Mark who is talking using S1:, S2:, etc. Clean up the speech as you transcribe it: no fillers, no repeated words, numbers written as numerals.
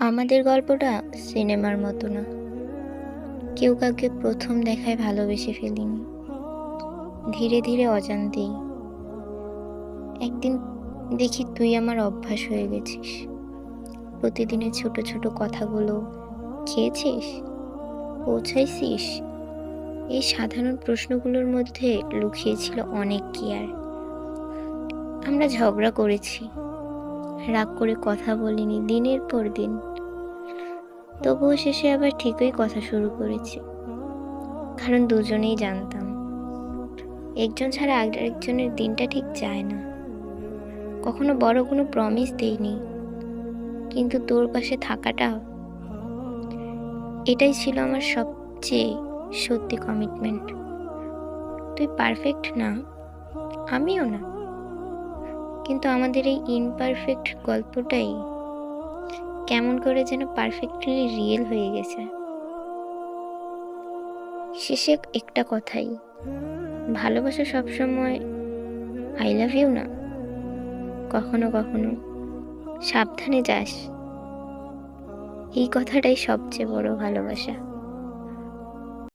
S1: আমাদের গল্পটা সিনেমার মতো না। কেউ কাউকে প্রথম দেখায় ভালোবেসে ফেলিনি, ধীরে ধীরে অজান্তেই। একদিন দেখি তুই আমার অভ্যাস হয়ে গেছিস। প্রতিদিনের ছোট ছোট কথাগুলো, খেয়েছিস, পৌঁছাইছিস, এই সাধারণ প্রশ্নগুলোর মধ্যে লুকিয়ে ছিল অনেক কেয়ার। আমরা ঝগড়া করেছি, রাগ করে কথা বলিনি দিনের পর দিন, তবুও শেষে আবার ঠিকই কথা শুরু করেছি। কারণ দুজনেই জানতাম একজন ছাড়া আরেকজনের দিনটা ঠিক যায় না। কখনো বড় কোনো প্রমিস দেইনি, কিন্তু তোর পাশে থাকাটা, এটাই ছিল আমার সবচেয়ে সত্যি কমিটমেন্ট। তুই পারফেক্ট না, আমিও না, কিন্তু আমাদের এই ইমপারফেক্ট গল্পটাই কেমন করে যেন পারফেক্টলি রিয়েল হয়ে গেছে। শেষে একটা কথাই, ভালোবাসা সবসময় আই লাভ ইউ না, কখনো কখনো সাবধানে যাস, এই কথাটাই সবচেয়ে বড় ভালোবাসা।